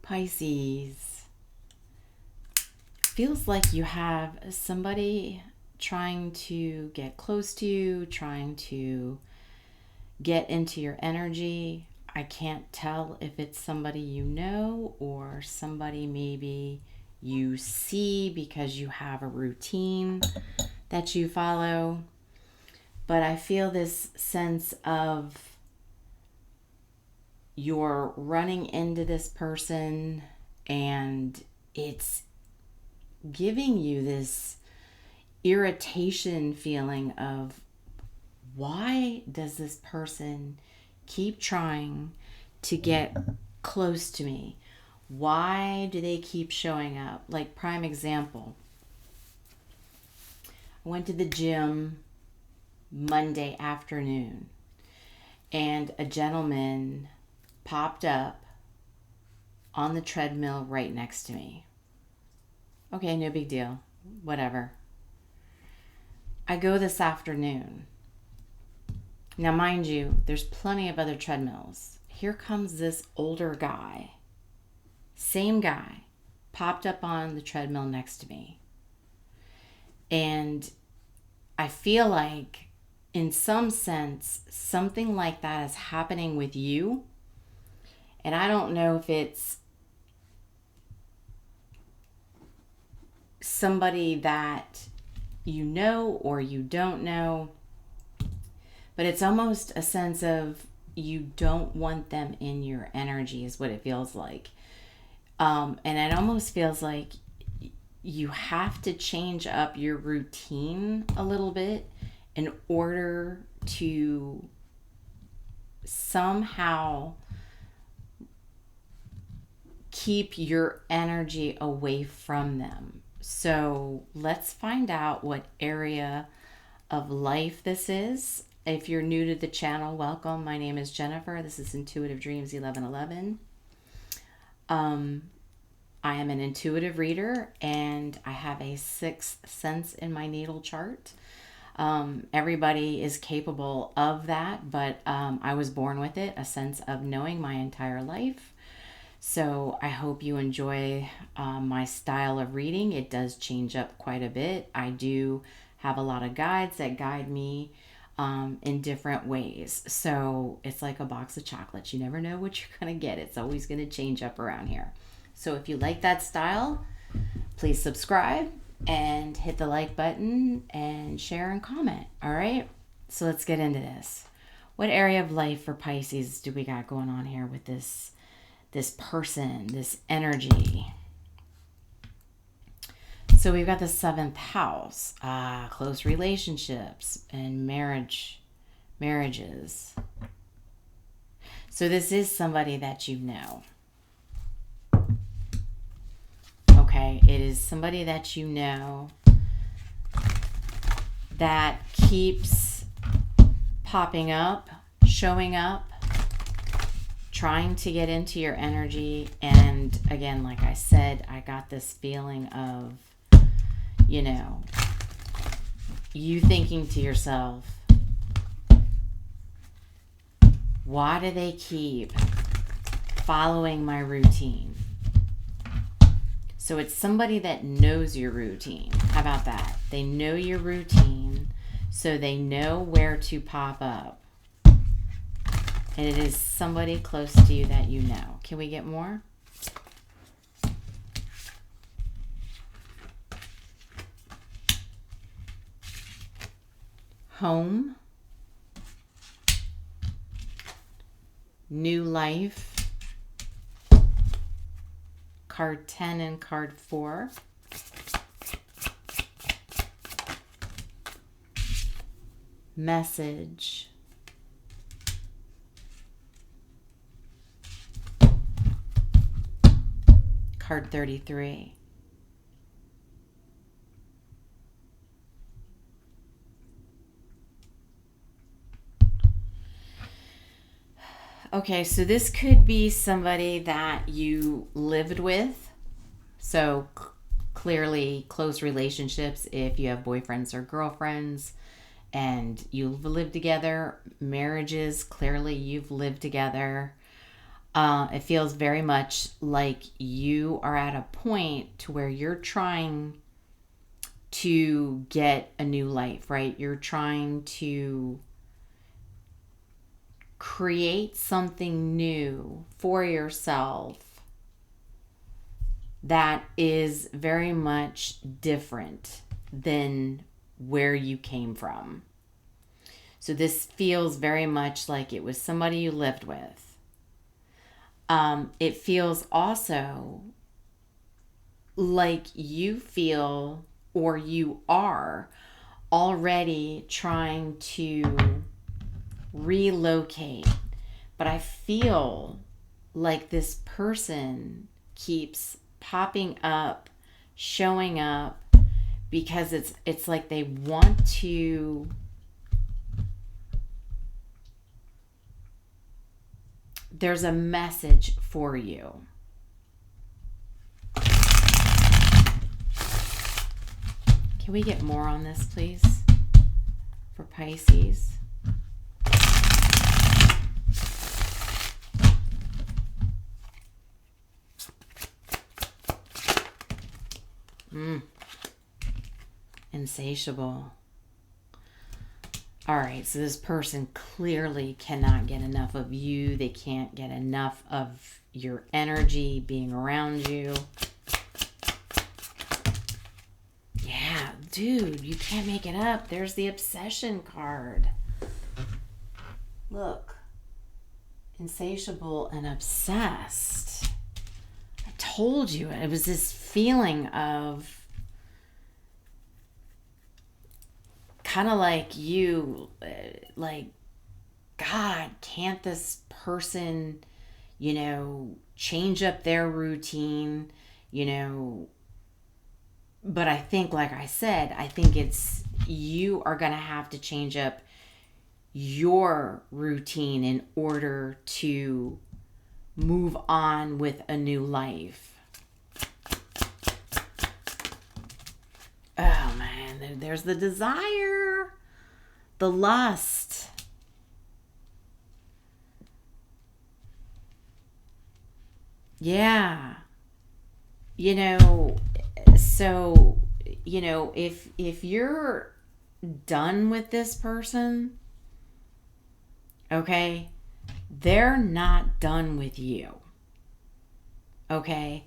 Pisces, feels like you have somebody trying to get close to you, trying to get into your energy. I can't tell if it's somebody you know or somebody maybe you see because you have a routine that you follow. But I feel this sense of you're running into this person and it's giving you this irritation feeling of, why does this person keep trying to get close to me? Why do they keep showing up? Like, prime example, I went to the gym Monday afternoon and a gentleman popped up on the treadmill right next to me. Okay, no big deal. Whatever. I go this afternoon. Now, mind you, there's plenty of other treadmills. Here comes this older guy. Same guy. Popped up on the treadmill next to me. And I feel like, in some sense, something like that is happening with you. And I don't know if it's somebody that you know or you don't know, but it's almost a sense of you don't want them in your energy is what it feels like. And it almost feels like you have to change up your routine a little bit in order to somehow keep your energy away from them. So let's find out what area of life this is. If you're new to the channel, welcome. My name is Jennifer. This is Intuitive Dreams 1111. I am an intuitive reader and I have a sixth sense in my natal chart. Everybody is capable of that, but I was born with it, a sense of knowing my entire life. So I hope you enjoy my style of reading. It does change up quite a bit. I do have a lot of guides that guide me in different ways. So it's like a box of chocolates. You never know what you're going to get. It's always going to change up around here. So if you like that style, please subscribe and hit the like button and share and comment. All right. So let's get into this. What area of life for Pisces do we got going on here with this person, this energy? So we've got the 7th house, close relationships and marriages. So this is somebody that you know. Okay, it is somebody that you know that keeps popping up, showing up, trying to get into your energy. And again, like I said, I got this feeling of, you thinking to yourself, why do they keep following my routine? So it's somebody that knows your routine. How about that? They know your routine, so they know where to pop up. And it is somebody close to you that you know. Can we get more? Home. New life. Card 10 and card 4. Message. Card 33. Okay, so this could be somebody that you lived with. So clearly close relationships if you have boyfriends or girlfriends and you've lived together. Marriages, clearly you've lived together. It feels very much like you are at a point to where you're trying to get a new life, right? You're trying to create something new for yourself that is very much different than where you came from. So this feels very much like it was somebody you lived with. It feels also like you feel, or you are already trying to relocate. But I feel like this person keeps popping up, showing up, because it's like they want to there's a message for you. Can we get more on this, please? For Pisces. Insatiable. All right, so this person clearly cannot get enough of you. They can't get enough of your energy being around you. Yeah, dude, you can't make it up. There's the obsession card. Look. Insatiable and obsessed. I told you, it was this feeling of kind of like you, like, God, can't this person, change up their routine, but I think, like I said, I think it's, you are going to have to change up your routine in order to move on with a new life. Oh man, there's the desire, the lust. Yeah. So, if you're done with this person, okay, they're not done with you. Okay?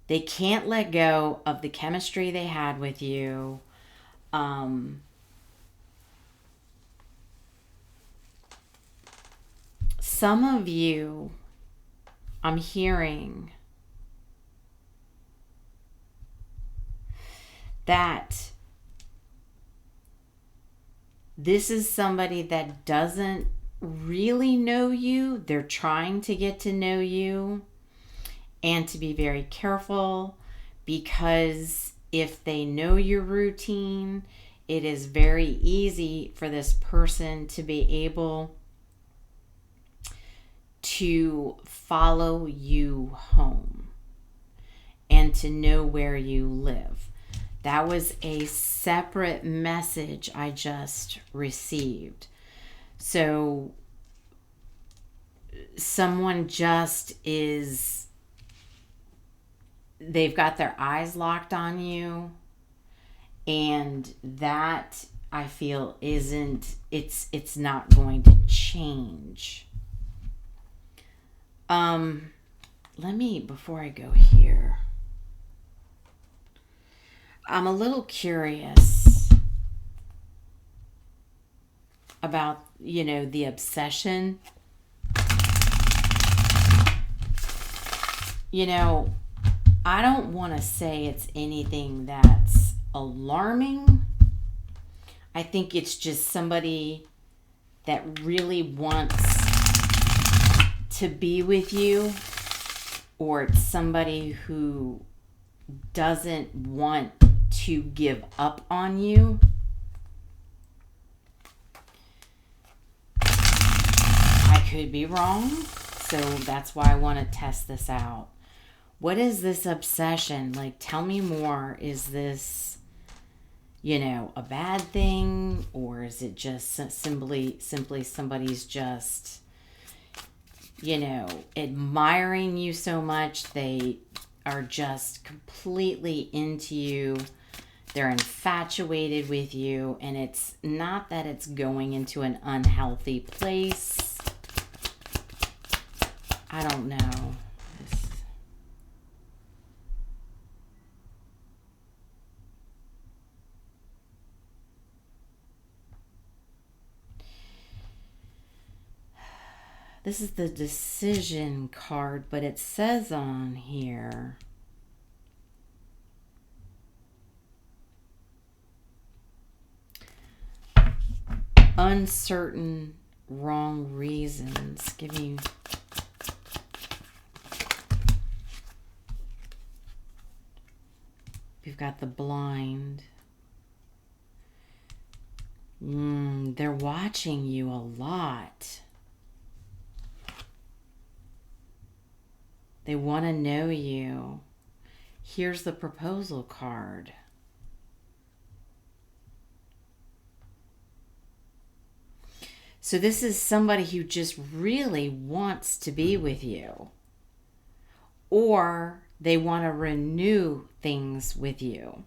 They can't let go of the chemistry they had with you. Some of you, I'm hearing that this is somebody that doesn't really know you. They're trying to get to know you. And to be very careful, because if they know your routine, it is very easy for this person to be able to follow you home and to know where you live. That was a separate message I just received. So someone just is, they've got their eyes locked on you, and that, I feel, it's not going to change. Let me, before I go here, I'm a little curious about, the obsession. I don't want to say it's anything that's alarming. I think it's just somebody that really wants to be with you, or it's somebody who doesn't want to give up on you. I could be wrong, so that's why I want to test this out. What is this obsession? Like, tell me more. Is this, a bad thing? Or is it just simply somebody's just, you know, admiring you so much. They are just completely into you. They're infatuated with you. And it's not that it's going into an unhealthy place. I don't know. This is the decision card, but it says on here, uncertain, wrong reasons. Give me... We've got the blind. They're watching you a lot. They want to know you. Here's the proposal card. So this is somebody who just really wants to be with you. Or they want to renew things with you.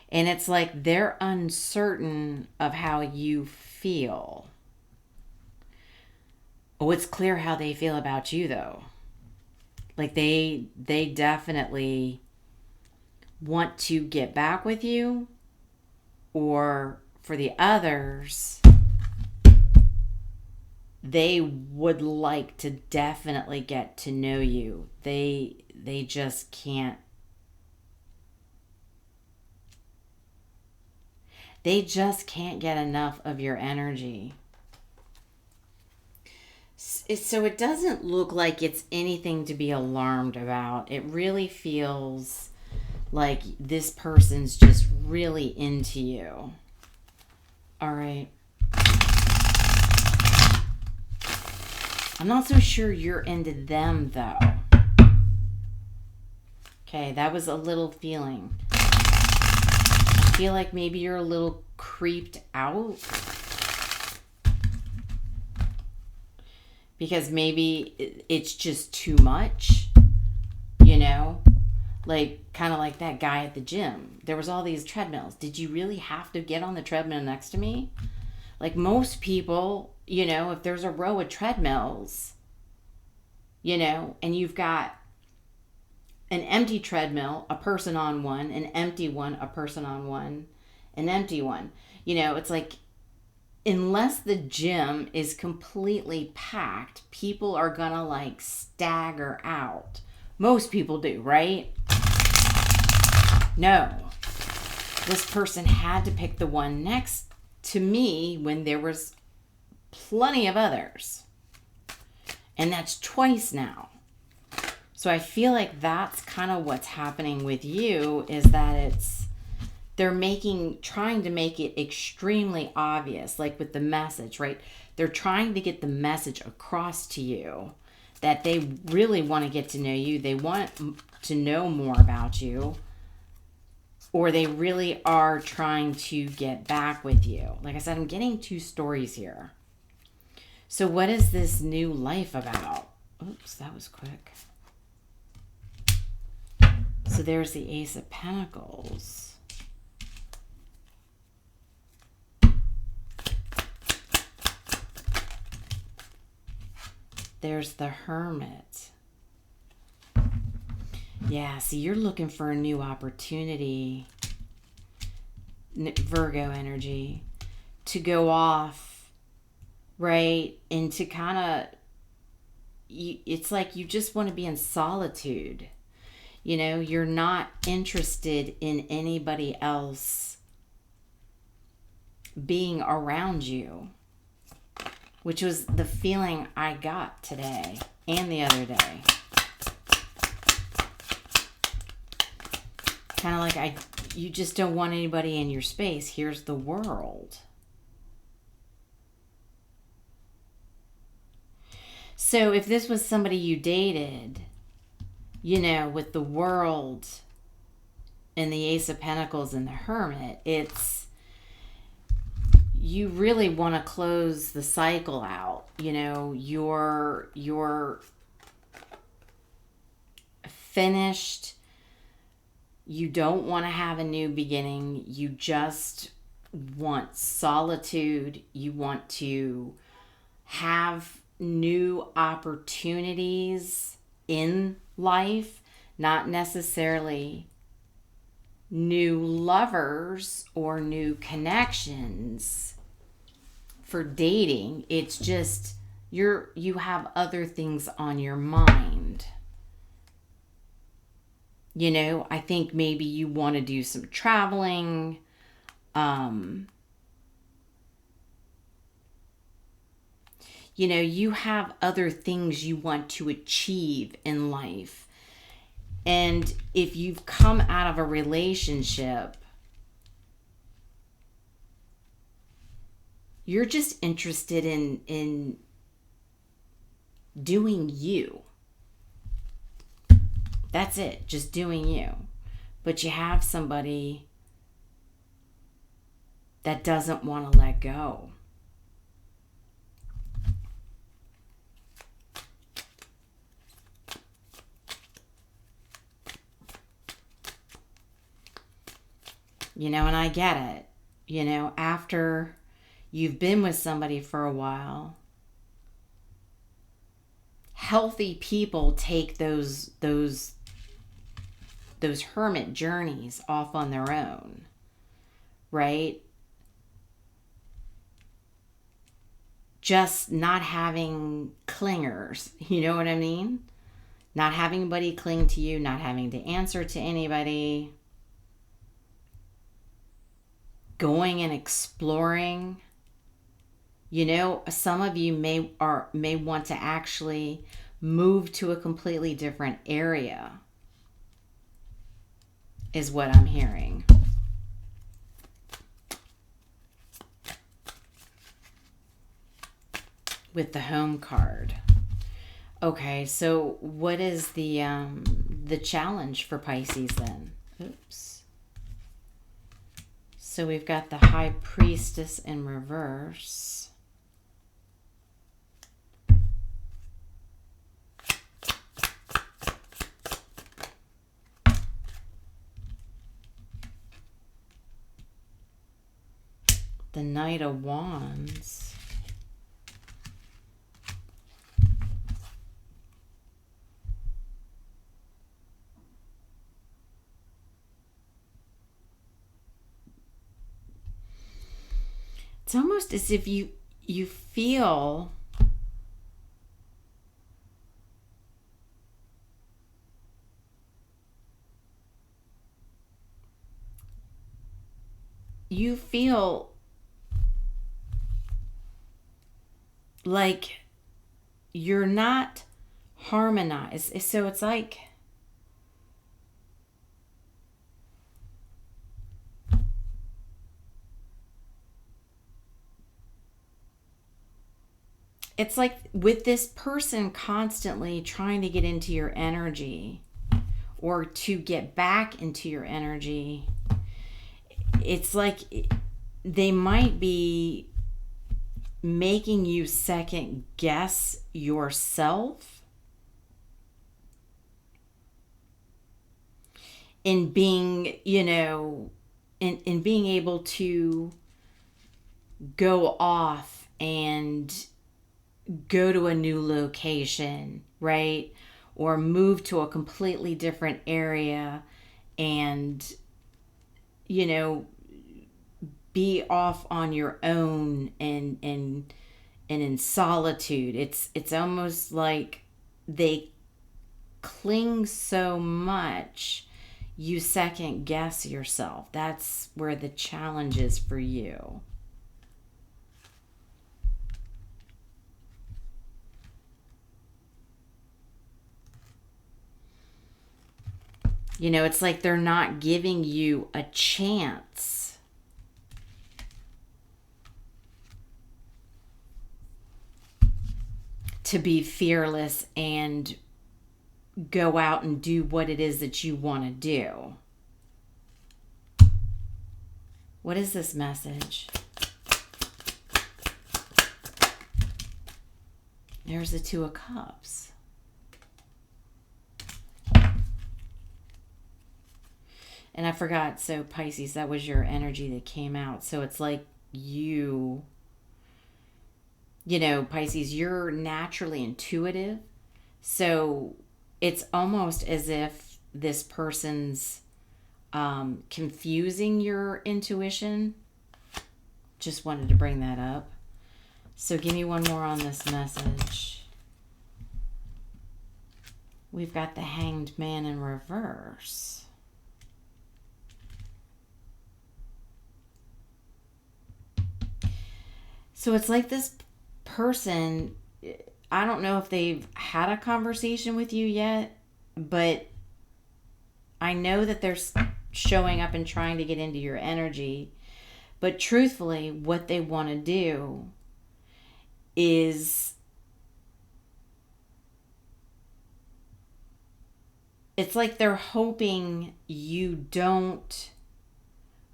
And it's like they're uncertain of how you feel. Oh, it's clear how they feel about you, though. Like they definitely want to get back with you. Or for the others, they would like to definitely get to know you. They just can't. They just can't get enough of your energy. So it doesn't look like it's anything to be alarmed about. It really feels like this person's just really into you. All right. I'm not so sure you're into them, though. Okay, that was a little feeling. I feel like maybe you're a little creeped out. Because maybe it's just too much, you know? Like, kind of like that guy at the gym. There was all these treadmills. Did you really have to get on the treadmill next to me? Like most people, you know, if there's a row of treadmills, you know, and you've got an empty treadmill, a person on one, an empty one, a person on one, an empty one. You know, it's like, unless the gym is completely packed, people are gonna like stagger out. Most people do, right? No. This person had to pick the one next to me when there was plenty of others. And that's twice now. So I feel like that's kind of what's happening with you, is that they're trying to make it extremely obvious, like with the message, right? They're trying to get the message across to you that they really want to get to know you. They want to know more about you. Or they really are trying to get back with you. Like I said, I'm getting two stories here. So what is this new life about? Oops, that was quick. So there's the Ace of Pentacles. There's the Hermit. Yeah, see, you're looking for a new opportunity, Virgo energy, to go off, right? And to kind of, it's like you just want to be in solitude. You know, you're not interested in anybody else being around you. Which was the feeling I got today and the other day. Kind of like you just don't want anybody in your space. Here's the world. So if this was somebody you dated, you know, with the world and the Ace of Pentacles and the Hermit, you really want to close the cycle out. You know, you're finished. You don't want to have a new beginning. You just want solitude. You want to have new opportunities in life, not necessarily new lovers or new connections for dating. It's just you have other things on your mind. You know, I think maybe you want to do some traveling. You know, you have other things you want to achieve in life. And if you've come out of a relationship, you're just interested in doing you. That's it, just doing you. But you have somebody that doesn't want to let go. You know, and I get it. You know, after you've been with somebody for a while, healthy people take those hermit journeys off on their own, right? Just not having clingers, you know what I mean? Not having anybody cling to you, not having to answer to anybody. Going and exploring. You know, some of you may want to actually move to a completely different area, is what I'm hearing. With the home card. Okay, so what is the challenge for Pisces then? Oops. So we've got the High Priestess in reverse. The Knight of Wands. It's almost as if you feel like you're not harmonized. So it's like with this person constantly trying to get into your energy or to get back into your energy, it's like they might be making you second guess yourself in being, you know, in being able to go off and go to a new location, right? Or move to a completely different area and, you know, be off on your own and in solitude. It's almost like they cling so much, you second guess yourself. That's where the challenge is for you. You know, it's like they're not giving you a chance to be fearless and go out and do what it is that you want to do. What is this message? There's the Two of Cups. And I forgot, so Pisces, that was your energy that came out. So it's like you know, Pisces, you're naturally intuitive. So it's almost as if this person's confusing your intuition. Just wanted to bring that up. So give me one more on this message. We've got the Hanged Man in reverse. So it's like this person, I don't know if they've had a conversation with you yet, but I know that they're showing up and trying to get into your energy. But truthfully, what they want to do is, it's like they're hoping you don't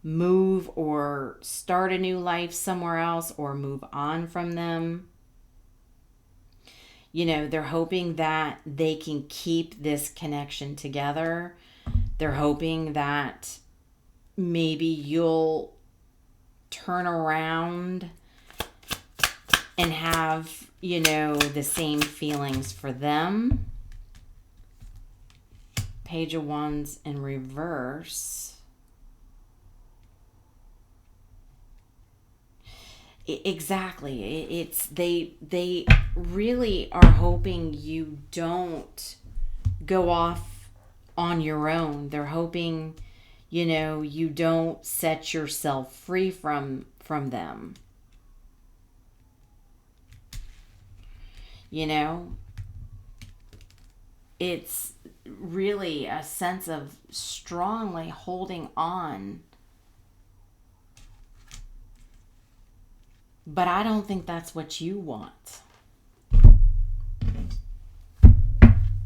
move or start a new life somewhere else or move on from them. You know, they're hoping that they can keep this connection together. They're hoping that maybe you'll turn around and have, you know, the same feelings for them. Page of Wands in reverse. Exactly. It's they really are hoping you don't go off on your own. They're hoping, you know, you don't set yourself free from them. You know, it's really a sense of strongly holding on. But I don't think that's what you want.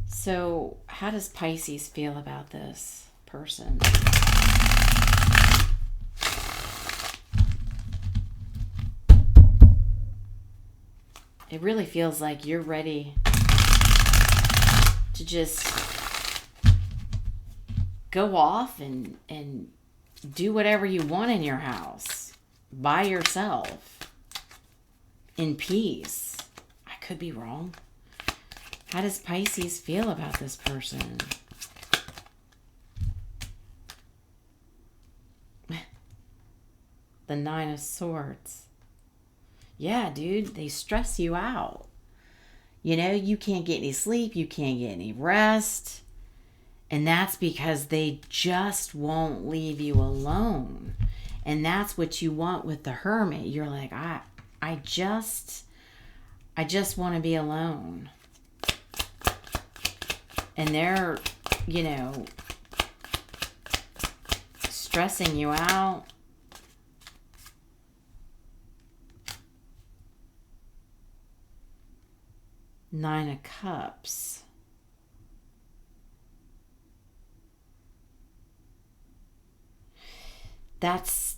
So how does Pisces feel about this person? It really feels like you're ready to just go off and do whatever you want in your house by yourself. In peace. I could be wrong. How does Pisces feel about this person? The Nine of Swords. Yeah, dude, they stress you out. You know, you can't get any sleep, you can't get any rest. And that's because they just won't leave you alone. And that's what you want with the Hermit. You're like, I just want to be alone. And they're, you know, stressing you out. Nine of Cups. That's,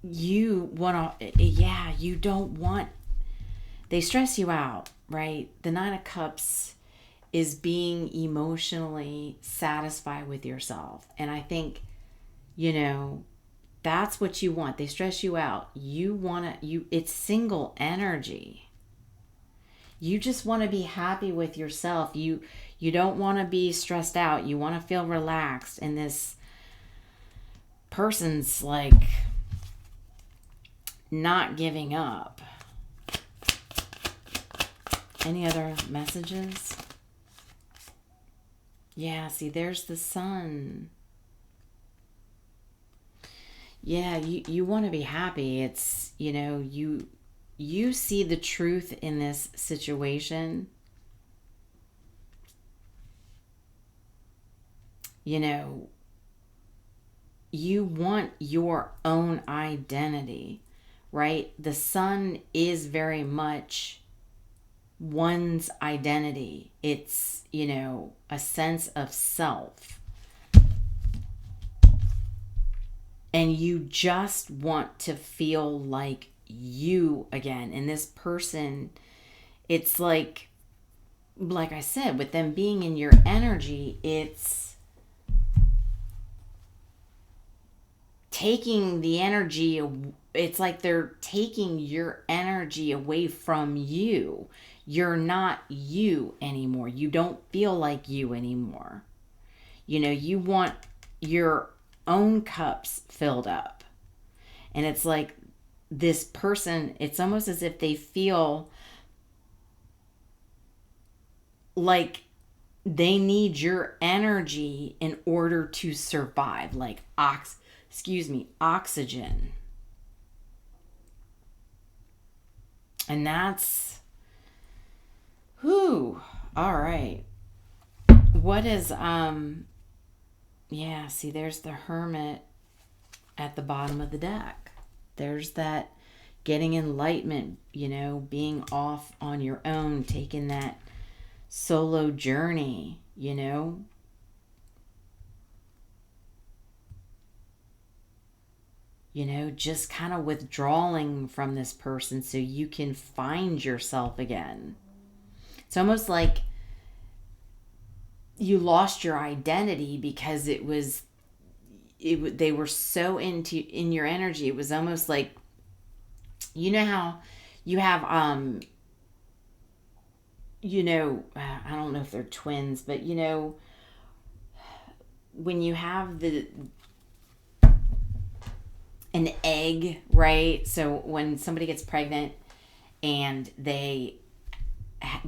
you want to, yeah, you don't want, they stress you out, right? The Nine of Cups is being emotionally satisfied with yourself. And I think, you know, that's what you want. They stress you out. You want to, it's single energy. You just want to be happy with yourself. You don't want to be stressed out. You want to feel relaxed. And this person's like not giving up. Any other messages? Yeah, see, there's the Sun. Yeah, you want to be happy. It's, you know, you see the truth in this situation. You know, you want your own identity, right? The Sun is very much one's identity. It's, you know, a sense of self. and you just want to feel like you again. And this person, it's like I said, with them being in your energy, it's taking the energy. It's like they're taking your energy away from you. You're not you anymore. You don't feel like you anymore. You know, you want your own cups filled up. And it's like this person, it's almost as if they feel like they need your energy in order to survive, like oxygen. And that's, all right. What is, yeah, see, there's the Hermit at the bottom of the deck. There's that getting enlightenment, you know, being off on your own, taking that solo journey, you know. You know, just kind of withdrawing from this person so you can find yourself again. It's almost like you lost your identity because they were so in your energy. It was almost like, you know how you have you know, I don't know if they're twins, but you know, when you have an egg, right? So when somebody gets pregnant and they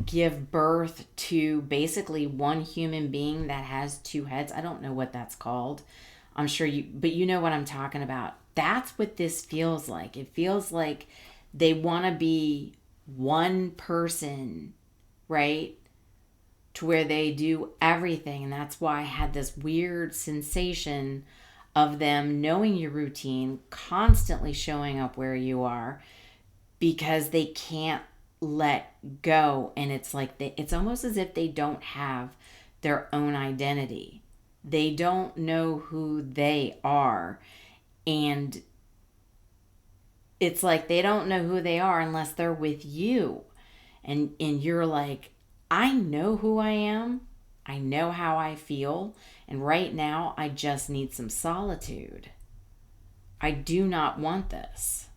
give birth to basically one human being that has two heads. I don't know what that's called. I'm sure but you know what I'm talking about. That's what this feels like. It feels like they want to be one person, right? To where they do everything. And that's why I had this weird sensation of them knowing your routine, constantly showing up where you are, because they can't let go. And it's like it's almost as if they don't have their own identity. They don't know who they are. And it's like they don't know who they are unless they're with you. And you're like, I know who I am. I know how I feel. And right now, I just need some solitude. I do not want this.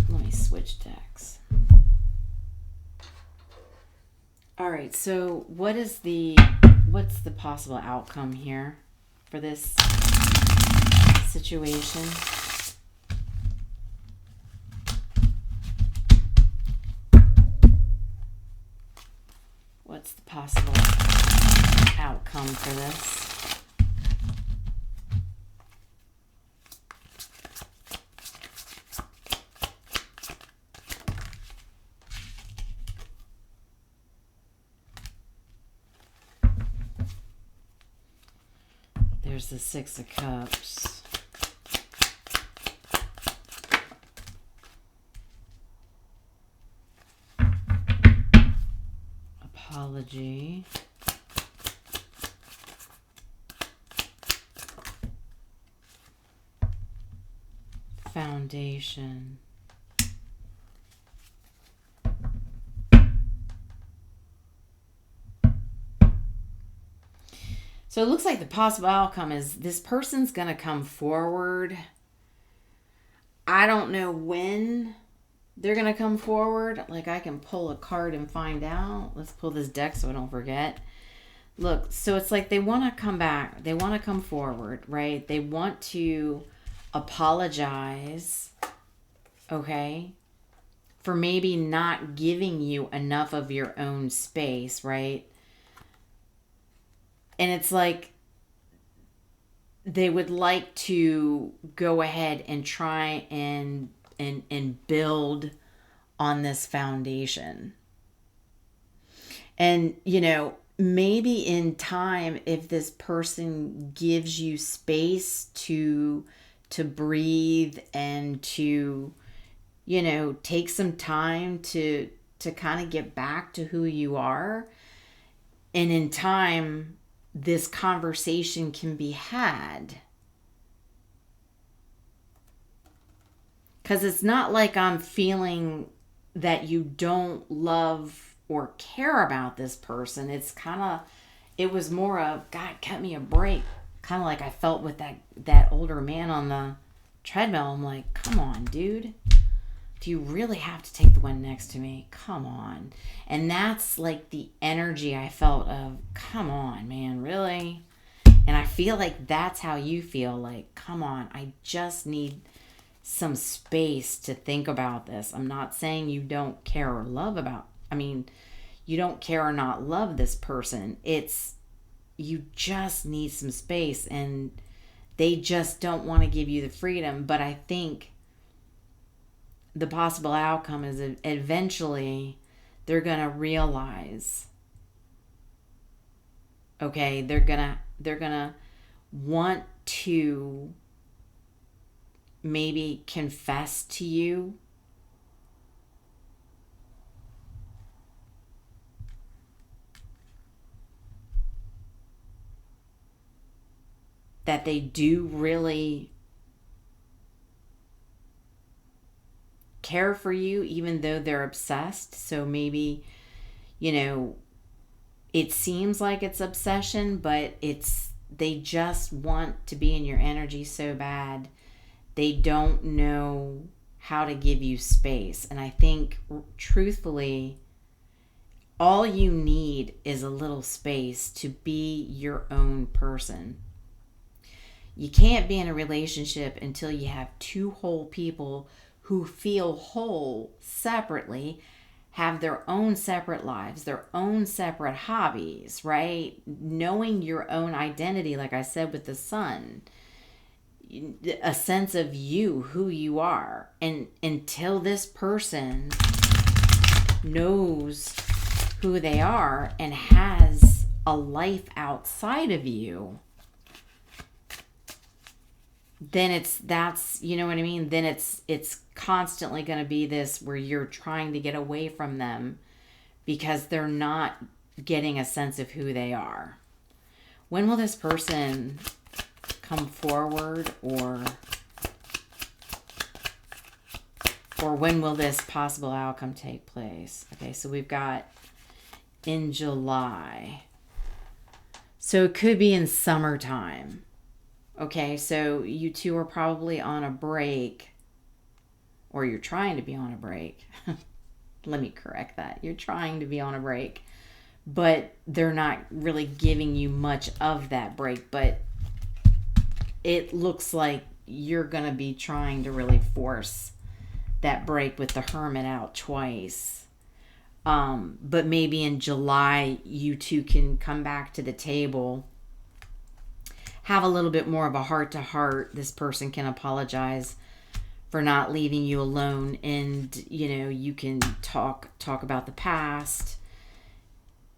Let me switch decks. All right, so what's the possible outcome here for this situation? What's the possible outcome for this? There's the Six of Cups. Apology. Foundation. So it looks like the possible outcome is this person's going to come forward. I don't know when they're going to come forward. Like, I can pull a card and find out. Let's pull this deck so I don't forget. Look, so it's like they want to come back. They want to come forward, right? They want to apologize, okay, for maybe not giving you enough of your own space, right? And it's like they would like to go ahead and try and build on this foundation. And, you know, maybe in time, if this person gives you space to breathe and to, take some time to kind of get back to who you are, and in time this conversation can be had. Because it's not like I'm feeling that you don't love or care about this person. It was more of, God, cut me a break. Kind of like I felt with that older man on the treadmill. I'm like, come on, dude. Do you really have to take the one next to me? Come on. And that's like the energy I felt of, come on, man, really? And I feel like that's how you feel. Like, come on, I just need some space to think about this. I'm not saying you don't care or you don't care or not love this person. It's, you just need some space, and they just don't want to give you the freedom. But I think the possible outcome is eventually they're going to realize, okay, they're going to want to maybe confess to you that they do really care for you, even though they're obsessed. So maybe, it seems like it's obsession, but they just want to be in your energy so bad. They don't know how to give you space. And I think, truthfully, all you need is a little space to be your own person. You can't be in a relationship until you have two whole people who feel whole separately, have their own separate lives, their own separate hobbies, right? Knowing your own identity, like I said with the sun, a sense of you, who you are. And until this person knows who they are and has a life outside of you, then that's you know what I mean? Then it's constantly going to be this where you're trying to get away from them because they're not getting a sense of who they are. When will this person come forward, or when will this possible outcome take place? Okay, so we've got in July. So it could be in summertime. Okay, so you two are probably on a break, or you're trying to be on a break. Let me correct that. You're trying to be on a break, but they're not really giving you much of that break. But it looks like you're going to be trying to really force that break with the Hermit out twice. But maybe in July, you two can come back to the table, have a little bit more of a heart-to-heart. This person can apologize for not leaving you alone, and you can talk about the past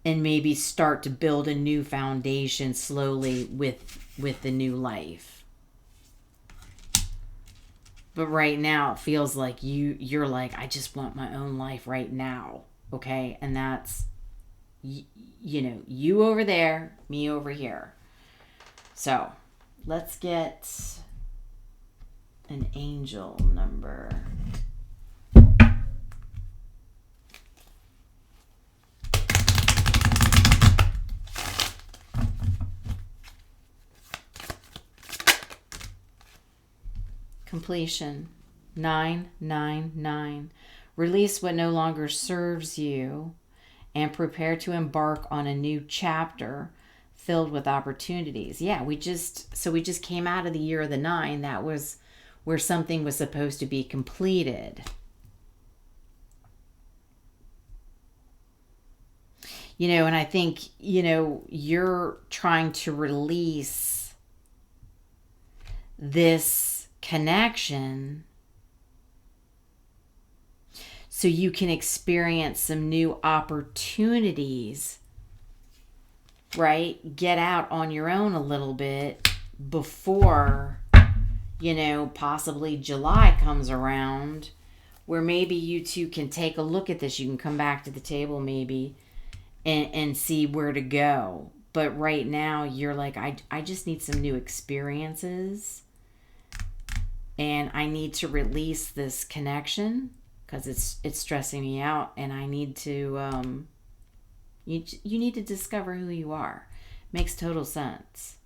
and maybe start to build a new foundation slowly with the new life. But right now it feels like you're like, I just want my own life right now. Okay, and that's you over there, me over here. So let's get an angel number. Completion. 999. Release what no longer serves you and prepare to embark on a new chapter filled with opportunities. Yeah, we just came out of the year of the 9. That was where something was supposed to be completed. And I think, you're trying to release this connection so you can experience some new opportunities right? Get out on your own a little bit before, possibly July comes around, where maybe you two can take a look at this. You can come back to the table maybe and see where to go. But right now you're like, I just need some new experiences, and I need to release this connection because it's stressing me out, and I need to you need to discover who you are. Makes total sense.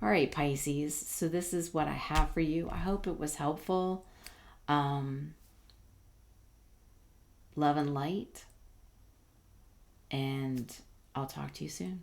All right, Pisces. So this is what I have for you. I hope it was helpful. Love and light. And I'll talk to you soon.